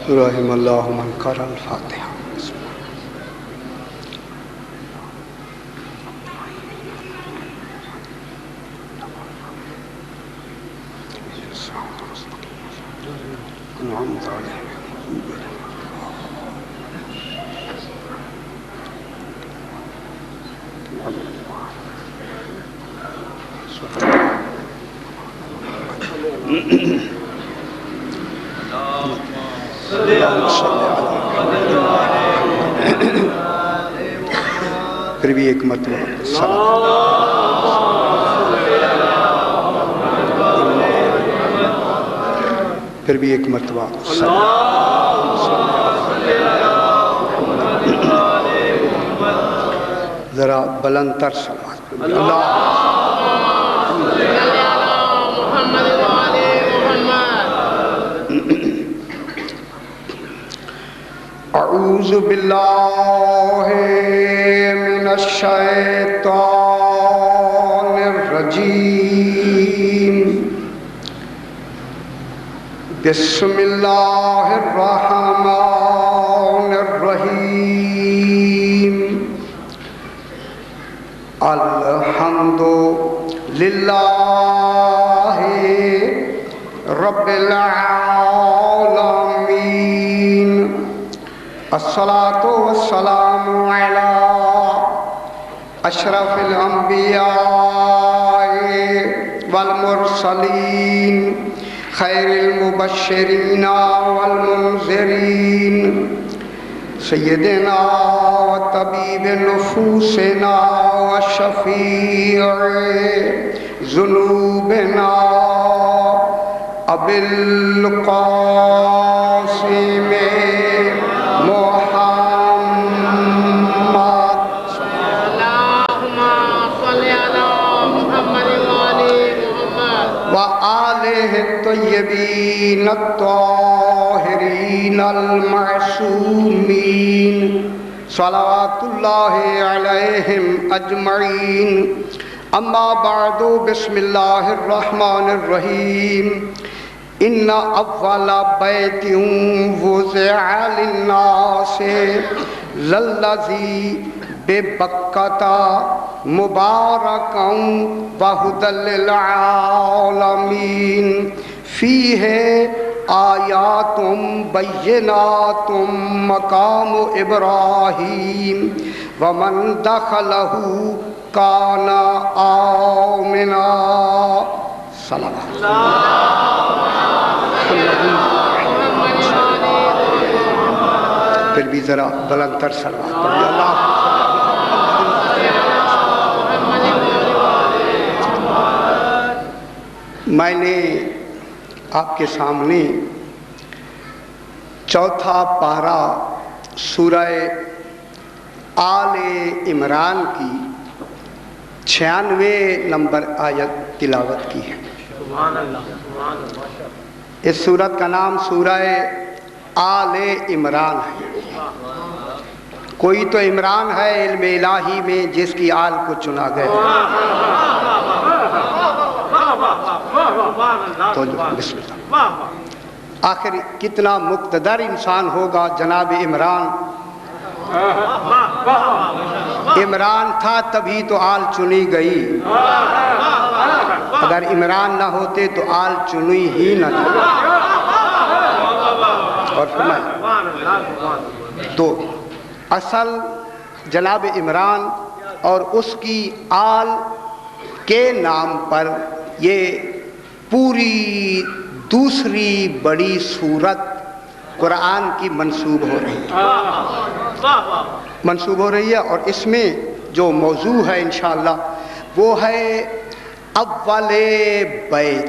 رحم اللہ من قرأ الفاتحہ. پھر بھی ایک مرتبہ پھر بھی ایک مرتبہ ذرا بلند تر صلوات اعوذ باللہ من الشیطان الرجیم بسم اللہ الرحمن الرحیم الحمد للہ رب العالمین الصلاة والسلام علی اشرف الانبیاء والمرسلین خیر المبشرین والمنذرین سیدنا و طبیب نفوسنا و شفیع ذنوبنا ابی القاسم الطیبین الطاہرین المعصومین صلوات اللہ علیہم اجمعین. اما بعد بسم اللہ الرحمن الرحیم. ان اول بیت وضع للناس للذی ببکۃ مبارکا وہدی للعالمین فیہ آیات بینات مقام ابراہیم ومن دخلہ کان آمنا. صلوات پھر بھی ذرا بلند تر صلوات پڑھیے. اللہ میں نے آپ کے سامنے چوتھا پارہ سورہ آل عمران کی 96 نمبر آیت تلاوت کی ہے. اس سورت کا نام سورہ آل عمران ہے. کوئی تو عمران ہے علم الہی میں جس کی آل کو چنا گیا. تو بسم اللہ. آخر کتنا مقتدر انسان ہوگا جناب عمران. عمران تھا تبھی تو آل چنی گئی. اگر عمران نہ ہوتے تو آل چنی ہی نہ تھی. اور فرمائے تو اصل جناب عمران اور اس کی آل کے نام پر یہ پوری دوسری بڑی سورت قرآن کی منسوب ہو رہی ہے. اور اس میں جو موضوع ہے انشاءاللہ وہ ہے اول بیت،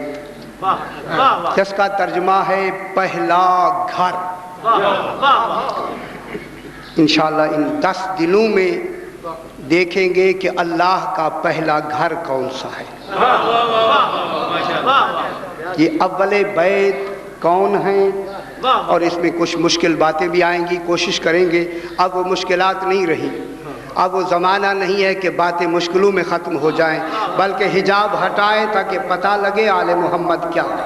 جس کا ترجمہ ہے پہلا گھر. انشاءاللہ ان 10 دنوں میں دیکھیں گے کہ اللہ کا پہلا گھر کون سا ہے. یہ اول بیت کون ہیں اور اس میں کچھ مشکل باتیں بھی آئیں گی. کوشش کریں گے اب وہ مشکلات نہیں رہی. اب وہ زمانہ نہیں ہے کہ باتیں مشکلوں میں ختم ہو جائیں، بلکہ حجاب ہٹائیں تاکہ پتہ لگے آل محمد کیا ہے.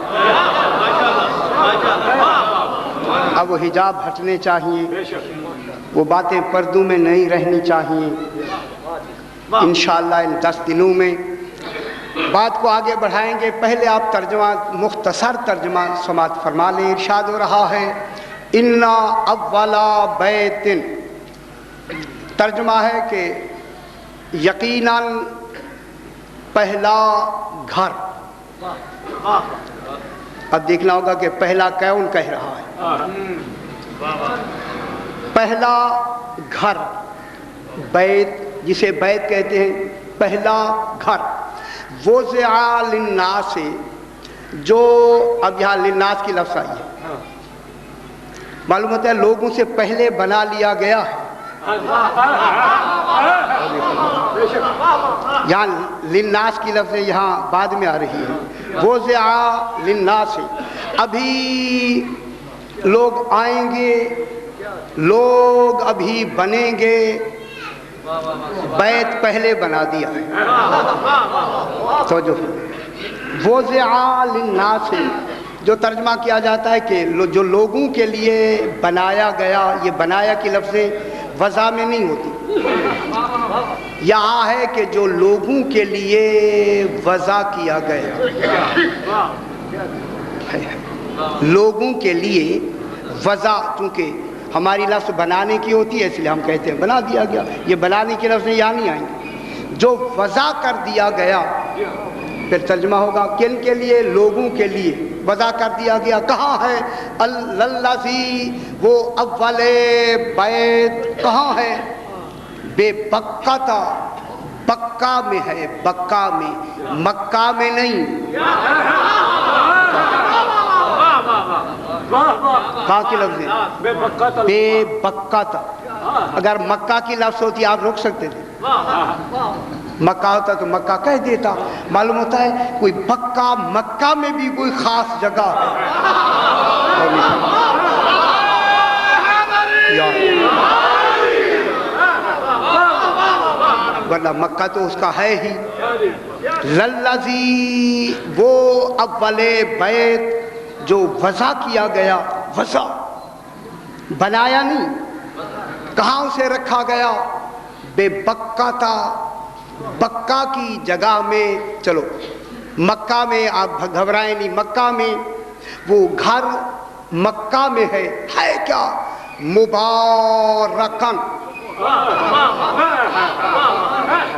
اب وہ حجاب ہٹنے چاہیے، وہ باتیں پردوں میں نہیں رہنی چاہیے۔ انشاءاللہ ان 10 دنوں میں بات کو آگے بڑھائیں گے۔ پہلے آپ ترجمہ، مختصر ترجمہ سماعت فرما لیں۔ ارشاد ہو رہا ہے اِنَّا أَوَّلَ بَيْتٍ، ترجمہ ہے کہ یقیناً پہلا گھر۔ اب دیکھنا ہوگا کہ پہلا کون کہہ رہا ہے۔ پہلا گھر، بیت جسے بیت کہتے ہیں، پہلا گھر۔ وضع للناس، جو اب یہاں للناس کی لفظ آئی ہے، معلوم ہوتا ہے لوگوں سے پہلے بنا لیا گیا ہے۔ یہاں للناس کی لفظ یہاں بعد میں آ رہی ہے۔ وضع للناس، ابھی لوگ آئیں گے، لوگ ابھی بنیں گے، بیت پہلے بنا دیا ہے۔ تو جو وضع للناس، جو ترجمہ کیا جاتا ہے کہ جو لوگوں کے لیے بنایا گیا، یہ بنایا کی لفظیں وضع میں نہیں ہوتی، یہاں ہے کہ جو لوگوں کے لیے وضع کیا گیا، لوگوں کے لیے وضع، چونکہ ہماری لفظ بنانے کی ہوتی ہے اس لیے ہم کہتے ہیں بنا دیا گیا، یہ بنانے کی لفظیں یہاں نہیں آئیں گے۔ جو وضع کر دیا گیا، پھر ترجمہ ہوگا کن کے لیے؟ لوگوں کے لیے وضع کر دیا گیا۔ کہاں ہے؟ الذی، وہ اول بیت کہاں ہے؟ بے بکہ تھا، بکہ میں ہے، بکہ میں، مکہ میں نہیں۔ کہاں کی لفظ ہے؟ بے بکہ تھا۔ اگر مکہ کی لفظ ہوتی آپ روک سکتے تھے، مکہ ہوتا تو مکہ کہہ دیتا۔ معلوم ہوتا ہے کوئی بکہ، مکہ میں بھی کوئی خاص جگہ ہے، ورنہ مکہ تو اس کا ہے ہی۔ للذی، وہ اول بیت جو وضع کیا گیا، وضع بنایا نہیں، کہاں اسے رکھا گیا؟ بے بکہ تھا، بکہ کی جگہ میں۔ چلو مکہ میں آپ گھبرائیں نہیں، مکہ میں وہ گھر مکہ میں ہے کیا؟ مبارکن،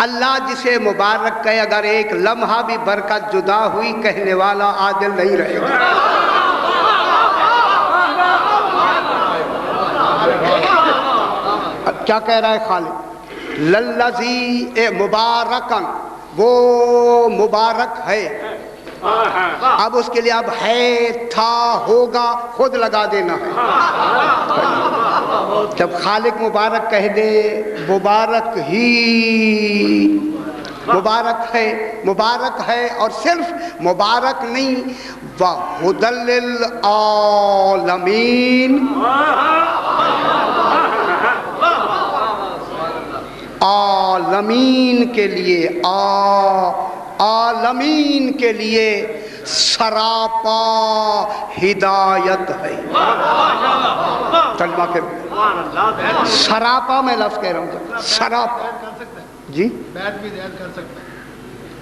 اللہ جسے مبارک کہے، اگر ایک لمحہ بھی برکت جدا ہوئی کہنے والا عادل نہیں رہے گا۔ اب کیا کہہ رہا ہے خالق؟ للذی، مبارکن، وہ مبارک ہے۔ اب اس کے لیے اب ہے، تھا، ہوگا، خود لگا دینا ہے۔ جب خالق مبارک کہہ دے، مبارک ہی مبارک ہے، مبارک ہے، اور صرف مبارک نہیں، وَهُدًى لِّلْعَالَمِينَ، عالمین کے لیے، عالمین کے لیے سراپا ہدایت ہے۔ ترجمہ کر سراپا، میں لفظ کہہ رہا ہوں سراپا، جی بیت بھی زیاد کر سکتے ہیں،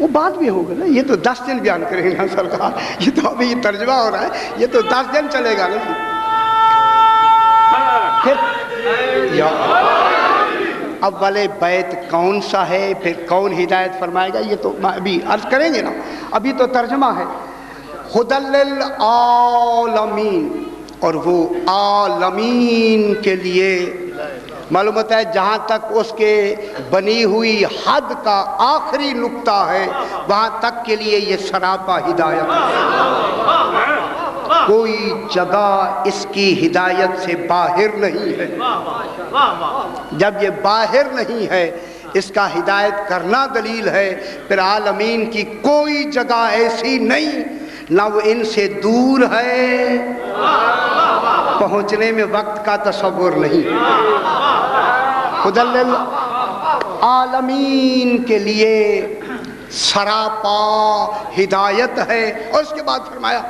وہ بات بھی ہوگا نا، یہ تو 10 دن بیان کریں گے نا سرکار، یہ تو ابھی یہ ترجمہ ہو رہا ہے، یہ تو 10 دن چلے گا نا۔ پھر یا اول بیت کون سا ہے، پھر کون ہدایت فرمائے گا، یہ تو ابھی عرض کریں گے نا، ابھی تو ترجمہ ہے۔ ھدی للعالمین، اور وہ عالمین کے لیے، معلوم ہوتا ہے جہاں تک اس کے بنی ہوئی حد کا آخری نقطہ ہے، وہاں تک کے لیے یہ سراپا ہدایت ہے۔ کوئی جگہ اس کی ہدایت سے باہر نہیں ہے۔ جب یہ باہر نہیں ہے، اس کا ہدایت کرنا دلیل ہے، پھر عالمین کی کوئی جگہ ایسی نہیں، نہ وہ ان سے دور ہے، پہنچنے میں وقت کا تصور نہیں۔ ھدی للعالمین کے لیے سراپا ہدایت ہے، اور اس کے بعد فرمایا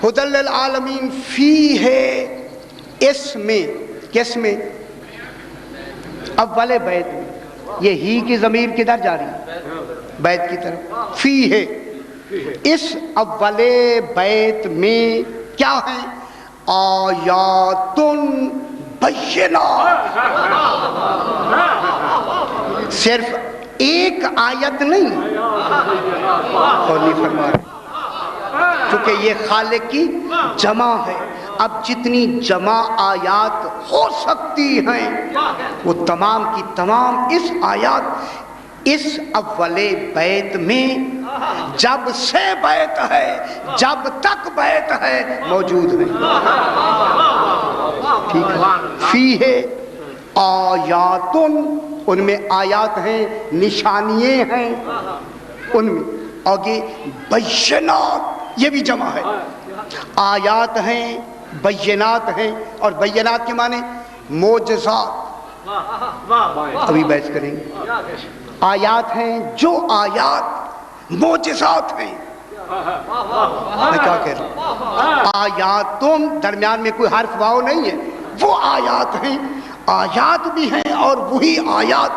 ھدی للعالمین فیہ اس میں، کس میں؟ اول بیت میں. یہ ہی کی ضمیر کدھر جا رہی ہے؟ بیت کی طرف. فی ہے، اس اول بیت میں کیا ہے؟ آیات بینات. صرف ایک آیت نہیں، اور نہیں فرما رہے چونکہ یہ خالق کی جمع ہے. اب جتنی جمع آیات ہو سکتی ہیں وہ تمام کی تمام اس آیات، اس اول بیت میں جب سے بیت ہے، جب تک بیت ہے، موجود ہے. ٹھیک ہے. فی ہے آیاتن، ان میں آیات ہیں، نشانیاں ہیں ان میں. آگے بینات، یہ بھی جمع ہے. آیات ہیں، بینات ہیں، اور بینات کے معنی معجزات. ابھی بحث کریں گے. آیات ہیں، جو آیات معجزات ہیں. میں کیا کہہ رہا ہوں؟ آیاتوں درمیان میں کوئی حرف واو نہیں ہے، وہ آیات ہیں. آیات بھی ہیں اور وہی آیات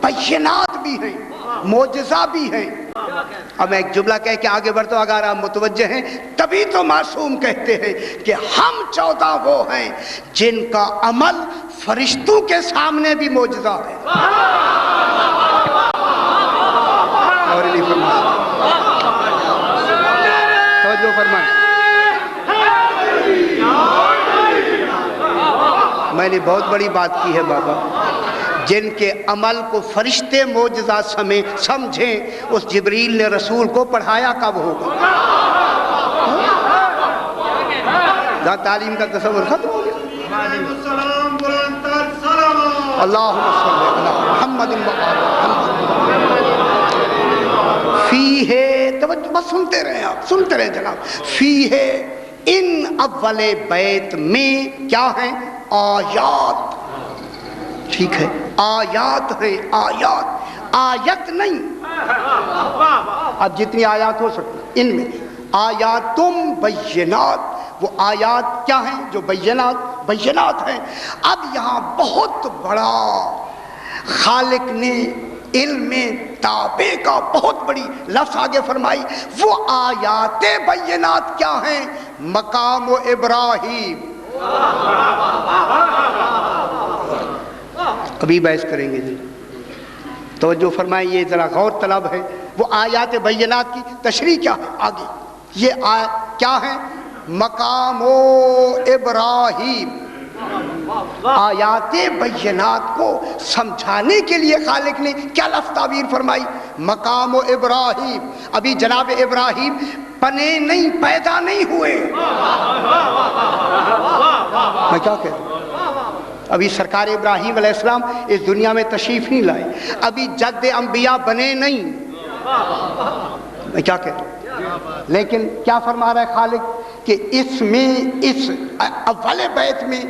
بینات بھی ہیں، معجزہ بھی ہیں. اب میں ایک جملہ کہہ کے آگے بڑھتا ہوں، اگر آپ متوجہ ہیں تبھی تو معصوم کہتے ہیں کہ ہم 14 وہ ہیں جن کا عمل فرشتوں کے سامنے بھی معجزہ ہے. اور نہیں فرمایا، توجہ فرمائیں. میں نے بہت بڑی بات کی ہے بابا. جن کے عمل کو فرشتے معجزہ سمجھیں، اس جبریل نے رسول کو پڑھایا کب ہوگا؟ جہاں تعلیم کا تصور ختم ہو گیا. اللہم صلی علی محمد و آل محمد. فی ہے، توجہ بس سنتے رہیں آپ، سنتے رہیں جناب. فی ہے، ان اول بیت میں کیا ہیں؟ آیات. ٹھیک ہے، آیات ہیں. آیات، آیت نہیں. اب جتنی آیات ہو سکتی ان میں آیاتم بینات، وہ آیات کیا ہیں؟ جو بینات ہیں. اب یہاں بہت بڑا خالق نے علم تابع کا بہت بڑی لفظ آگے فرمائی. وہ آیات بینات کیا ہیں؟ مقام و ابراہیم. ابھی بحث کریں گے جی، توجہ فرمائیں. یہ ذرا غور طلب ہے. وہ آیات بینات کی تشریح کیا ہے آگے؟ یہ کیا ہے؟ مقام و ابراہیم. آیات بینات کو سمجھانے کے لیے خالق نے کیا لفظ تعبیر فرمائی؟ مقام و ابراہیم. ابھی جناب ابراہیم پنے نہیں، پیدا نہیں ہوئے. میں کیا کہہ رہا ہوں؟ ابھی سرکار ابراہیم علیہ السلام اس دنیا میں تشریف نہیں لائے. ابھی جد انبیاء بنے نہیں. میں کیا کہہ رہا ہوں؟ لیکن کیا فرما رہا ہے خالق کہ اس میں، اس اول بیت میں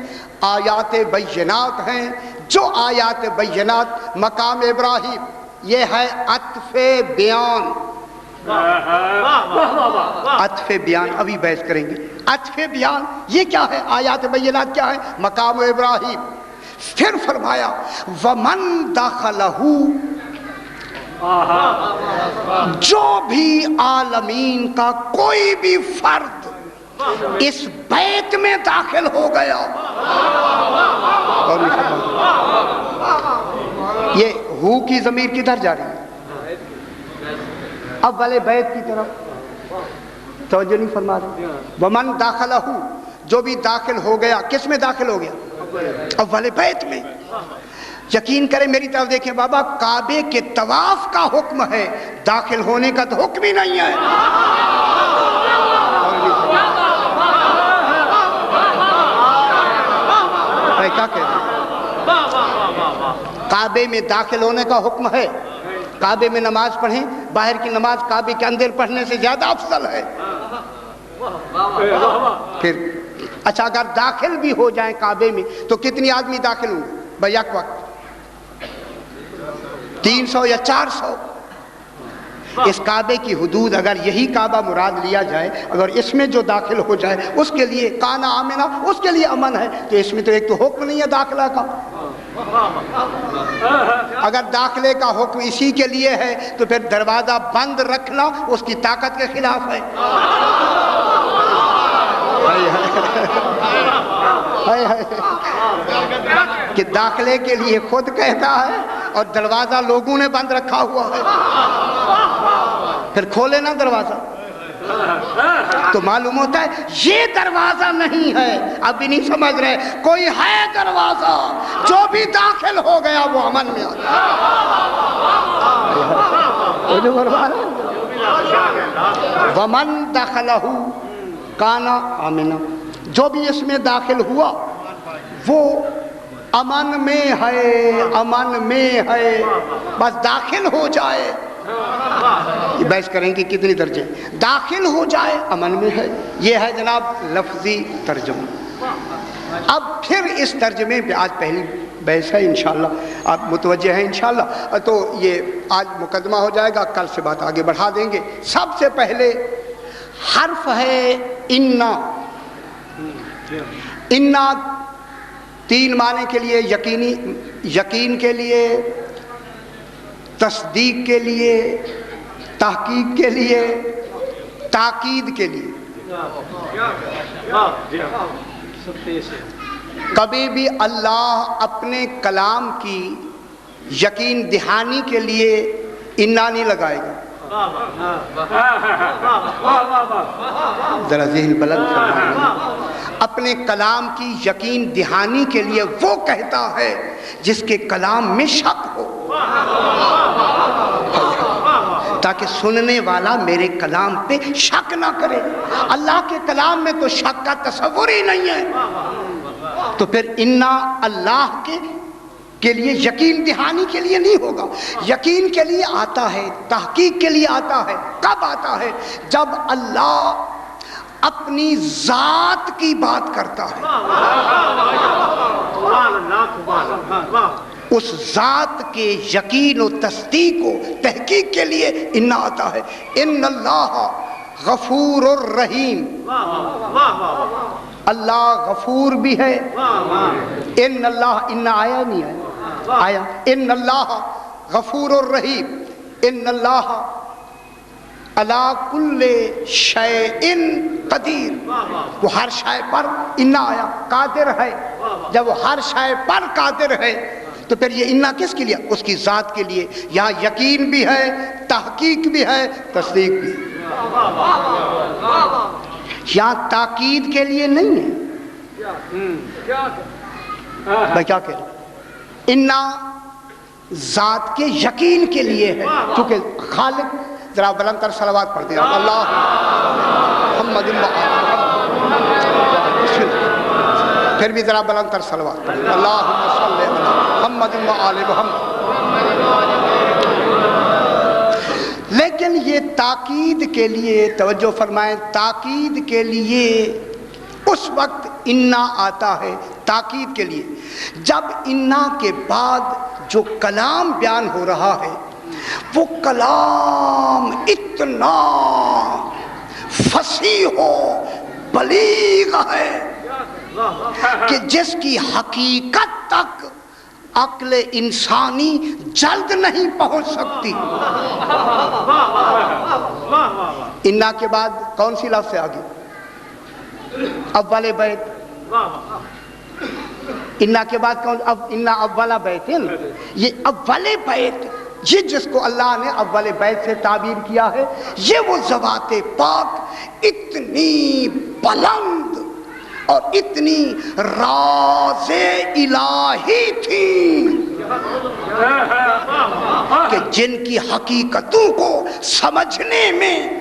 آیات بینات ہیں. جو آیات بینات مقام ابراہیم، یہ ہے عطف بیان. عطف بیان ابھی بحث کریں گے. عطف بیان یہ کیا ہے؟ آیات بینات کیا ہے؟ مقام ابراہیم. پھر فرمایا ومن دخلہ، جو بھی عالمین کا کوئی بھی فرد اس بیت میں داخل ہو گیا. یہ ہو کی ضمیر کدھر جا رہی ہے؟ اول بیت کی طرف. توجہ نہیں فرما رہے. ومن داخلہ، جو بھی داخل ہو گیا. کس میں داخل ہو گیا؟ اول بیت میں. یقین کریں، میری طرف دیکھیں بابا، کعبے کے طواف کا حکم ہے، داخل ہونے کا تو حکم ہی نہیں ہے. میں کیا کہہ رہا ہوں؟ کعبے میں داخل ہونے کا حکم ہے. کعبے میں نماز پڑھیں، باہر کی نماز کعبے کے اندر پڑھنے سے زیادہ افضل ہے. پھر اچھا، اگر داخل بھی ہو جائیں کعبے میں تو کتنی آدمی داخل ہوں بھائی یک وقت؟ 300 یا 400. اس کعبے کی حدود اگر یہی کعبہ مراد لیا جائے، اگر اس میں جو داخل ہو جائے اس کے لیے کانا آمنا، اس کے لیے امن ہے، تو اس میں تو ایک تو حکم نہیں ہے داخلہ کا۔ اگر داخلے کا حکم اسی کے لیے ہے تو پھر دروازہ بند رکھنا اس کی طاقت کے خلاف ہے۔ کہ داخلے کے لیے خود کہتا ہے اور دروازہ لوگوں نے بند رکھا ہوا ہے، پھر کھولے نا دروازہ، تو معلوم ہوتا ہے یہ دروازہ نہیں ہے۔ ابھی نہیں سمجھ رہے، کوئی ہے دروازہ، جو بھی داخل ہو گیا وہ امن میں آ گیا۔ ومن دخلہ کانا آمنا، جو بھی اس میں داخل ہوا وہ امن میں ہے، امن میں ہے، بس داخل ہو جائے۔ یہ بحث کریں کہ کتنی درجے، داخل ہو جائے امن میں ہے۔ یہ ہے جناب لفظی ترجمہ۔ اب پھر اس ترجمے پہ آج پہلی بحث ہے، انشاءاللہ آپ متوجہ ہیں انشاءاللہ، تو یہ آج مقدمہ ہو جائے گا، کل سے بات آگے بڑھا دیں گے۔ سب سے پہلے حرف ہے انا۔ انا تین معنی کے لیے، یقینی، یقین کے لیے، تصدیق کے لیے، تحقیق کے لیے، تاکید کے لیے۔ کبھی بھی اللہ اپنے کلام کی یقین دہانی کے لیے انا نہیں لگائے گا۔ ذرا ذہن بلند فرمائیں۔ اپنے کلام کی یقین دہانی کے لیے وہ کہتا ہے جس کے کلام میں شک ہو، تاکہ سننے والا میرے کلام پہ شک نہ کرے۔ اللہ کے کلام میں تو شک کا تصور ہی نہیں ہے، تو پھر انا اللہ کے لیے یقین دہانی کے لیے نہیں ہوگا۔ یقین کے لیے آتا ہے، تحقیق کے لیے آتا ہے۔ کب آتا ہے؟ جب اللہ اپنی ذات کی بات کرتا ہے، اس ذات کے یقین و تصدیق و تحقیق کے لیے انا آتا ہے۔ ان اللہ غفور الرحیم، اللہ غفور بھی ہے۔ ان اللہ، انا آیا نہیں آیا؟ آیا۔ ان اللہ غفور الرحیم، ان اللہ علی کل شیء قدیر، وہ ہر شے پر انا آیا، قادر ہے۔ جب وہ ہر شے پر قادر ہے تو پھر یہ انا کس کے لیے؟ اس کی ذات کے لیے۔ یہاں یقین بھی ہے، تحقیق بھی ہے، تصدیق بھی ہے۔ یہاں تاکید کے لیے نہیں ہے۔ میں کیا کہہ رہا ہوں؟ انا ذات کے یقین کے لیے ہے، چونکہ خالق۔ ذرا بلند تر صلوات پڑھ دیں اللہ محمد، پھر بھی ذرا بلند تر صلوات پڑھ دیں اللہم صلی علی محمد و آل محمد۔ لیکن یہ تاکید کے لیے، توجہ فرمائیں، تاکید کے لیے اس وقت انا آتا ہے، تاکید کے لیے جب انا کے بعد جو کلام بیان ہو رہا ہے وہ کلام اتنا فصیح و بلیغ ہے کہ جس کی حقیقت تک عقل انسانی جلد نہیں پہنچ سکتی۔ انا کے بعد کون سی لفظ ہے آگے؟ اول بیت۔ انا کے بعد کون؟ انا اول بیت، یہ اول بیت، یہ جس کو اللہ نے اول بیت سے تعبیر کیا ہے، یہ وہ ذوات پاک اتنی بلند اور اتنی راز الہی تھی کہ جن کی حقیقتوں کو سمجھنے میں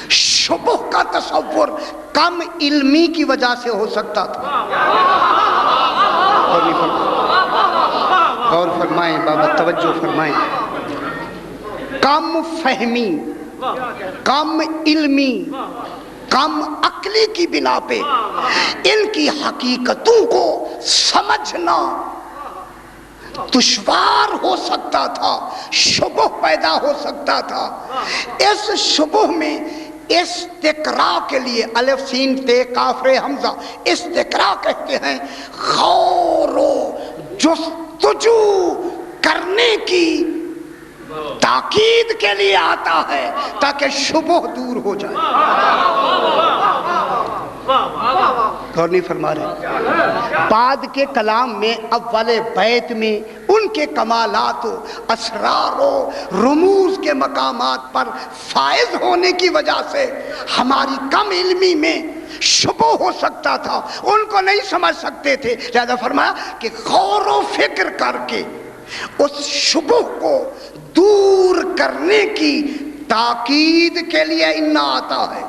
شبہ کا تصور کم علمی کی وجہ سے ہو سکتا تھا۔ غور فرمائیں بابا، توجہ فرمائیں۔ کم فہمی، کم علمی، کم عقلی کی بنا پہ ان کی حقیقتوں کو سمجھنا دشوار ہو سکتا تھا، شبہ پیدا ہو سکتا تھا۔ اس شبہ میں استقراء کے لیے الف سین تے کاف رے حمزہ استقراء کہتے ہیں، غور و جستجو کرنے کی تاکید کے لیے آتا ہے تاکہ شبہ دور ہو جائے۔ غور نہیں فرما رہے؟ بعد کے کلام میں اول بیت میں ان کے کمالات و اسرار و رموز کے مقامات پر فائز ہونے کی وجہ سے ہماری کم علمی میں شبہ ہو سکتا تھا، ان کو نہیں سمجھ سکتے تھے، لہذا فرمایا کہ غور و فکر کر کے اس شبہ کو دور کرنے کی تاکید کے لیے انا آتا ہے۔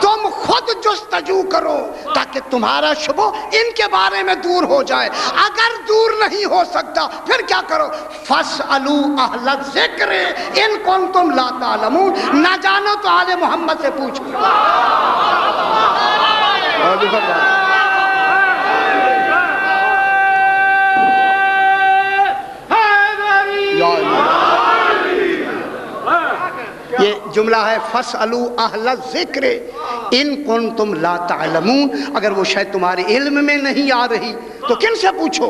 تم خود جستجو کرو تاکہ تمہارا شبہ ان کے بارے میں دور ہو جائے۔ اگر دور نہیں ہو سکتا پھر کیا کرو؟ فَاسْأَلُوا أَهْلَ الذِّكْرِ إِن كُنتُمْ لَا تَعْلَمُونَ، نہ جانو تو آل محمد سے پوچھو۔ یہ جملہ ہے فَاسْأَلُوا أَهْلَ الذِّكْرِ إِن كُنتُمْ لَا تَعْلَمُونَ، اگر وہ شاید تمہارے علم میں نہیں آ رہی تو کن سے پوچھو؟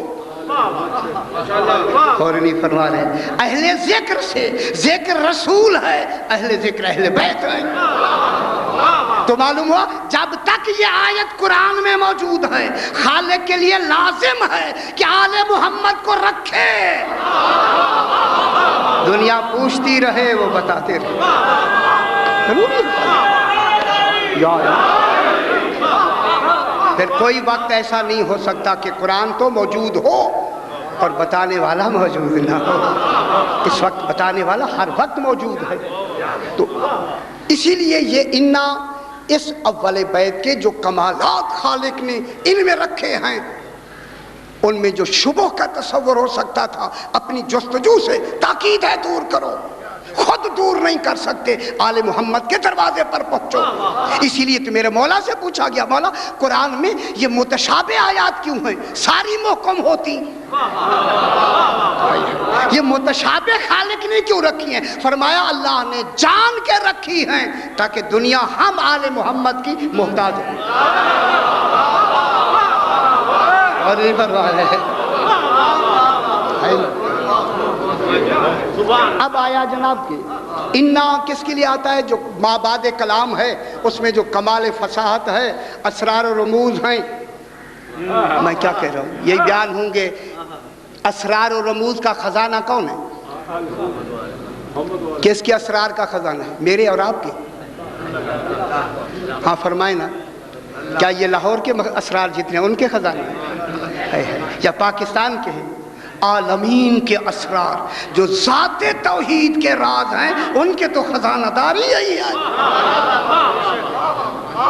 اور نہیں فرما رہے اہل ذکر سے، ذکر رسول ہے، اہل ذکر اہل بیت ہے۔ تو معلوم ہوا جب تک یہ آیت قرآن میں موجود ہے خالق کے لیے لازم ہے کہ آل محمد کو رکھے، دنیا پوچھتی رہے وہ بتاتے رہے۔ پھر کوئی وقت ایسا نہیں ہو سکتا کہ قرآن تو موجود ہو اور بتانے والا موجود نہ ہو۔ اس وقت بتانے والا ہر وقت موجود ہے۔ تو اسی لیے یہ انا اس اول بیت کے جو کمالات خالق نے ان میں رکھے ہیں، ان میں جو شبہ کا تصور ہو سکتا تھا اپنی جستجو سے تاکید ہے دور کرو۔ خود دور نہیں کر سکتے، آل محمد کے دروازے پر پہنچو۔ اسی لیے تو میرے مولا سے پوچھا گیا، مولا قرآن میں یہ متشابہ آیات کیوں ہیں؟ ساری محکم ہوتی، یہ متشابہ خالق نے کیوں رکھی ہیں؟ فرمایا اللہ نے جان کے رکھی ہیں تاکہ دنیا ہم آل محمد کی محتاج ہو۔ اور نہیں فرما رہے۔ اب آیا جناب کی انا کس کے لیے آتا ہے؟ جو مابعد کلام ہے اس میں جو کمال فصاحت ہے، اسرار و رموز ہیں۔ میں کیا کہہ رہا ہوں، یہ بیان ہوں گے اسرار و رموز کا خزانہ کون ہے؟ کس کے اسرار کا خزانہ ہے؟ میرے اور آپ کے؟ ہاں فرمائے نا، کیا یہ لاہور کے اسرار جتنے ان کے خزانے ہیں یا پاکستان کے ہیں؟ عالمین کے اسرار جو ذات توحید کے راز ہیں ان کے تو خزانہ داری یہی ہے۔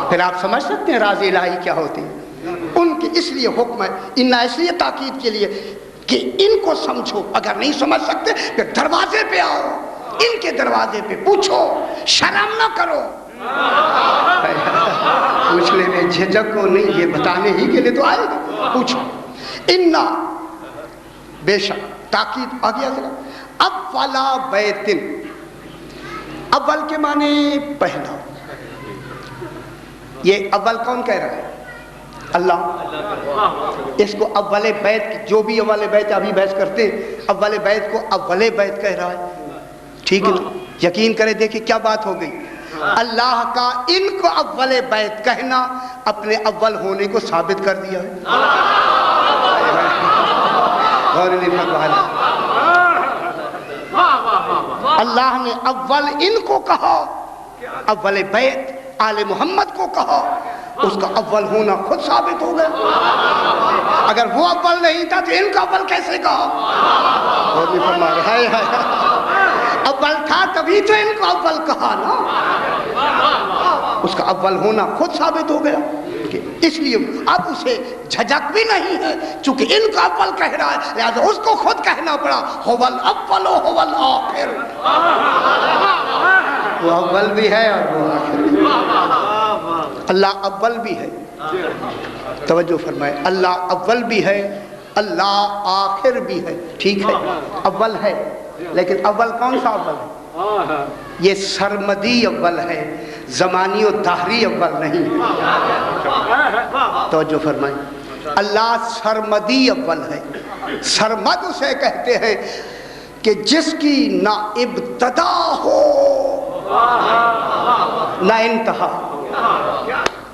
پھر آپ سمجھ سکتے ہیں راز الہی کیا ہوتی ہے؟ ان کے اس لیے حکم ہے انا، اس لیے تاکید کے لیے کہ ان کو سمجھو۔ اگر نہیں سمجھ سکتے پھر دروازے پہ آؤ، ان کے دروازے پہ پوچھو، شرم نہ کرو۔ پوچھنے میں جھجک کو نہیں، یہ بتانے ہی کے لیے تو آئے گا، پوچھو۔ انا بے شک تاکید آ گیا ذرا۔ اولا بیتن، اول کے معنی پہلا، یہ اول کون کہہ رہا ہے؟ اللہ۔ اس کو اول بیت، جو بھی اول بیت ابھی بحث کرتے ہیں، اول بیت کو اول بیت کہہ رہا ہے، ٹھیک ہے نا؟ یقین کرے دیکھیں کیا بات ہو گئی۔ اللہ کا ان کو اول بیت کہنا اپنے اول ہونے کو ثابت کر دیا ہے۔ اور نہیں فرمایا اللہ نے اول ان کو کہا، اول بیت آل محمد کو کہا، اس کا اول ہونا خود ثابت ہو گیا۔ اگر وہ اول نہیں تھا تو ان کا اول کیسے کہا؟ اور نہیں فرما رہے اول تھا تبھی تو ان کو اول کہا نا، اس کا اول ہونا خود ثابت ہو گیا۔ اس لیے اب اسے جھجک بھی نہیں ہے، چونکہ ان کا اول کہہ رہا ہے لہذا اس کو خود کہنا پڑا، هو الاول هو الاخر، وہ اول بھی ہے اور وہ آخر بھی۔ اللہ اول بھی ہے، توجہ فرمائے، اللہ اول بھی ہے اللہ آخر بھی ہے، ٹھیک ہے، اول ہے، لیکن اول کون سا اول ہے؟ یہ سرمدی اول ہے، زمانی و دہری اول نہیں ہے۔ توجہ فرمائیں، اللہ سرمدی اول ہے۔ سرمد اسے کہتے ہیں کہ جس کی نہ ابتدا ہو نہ انتہا۔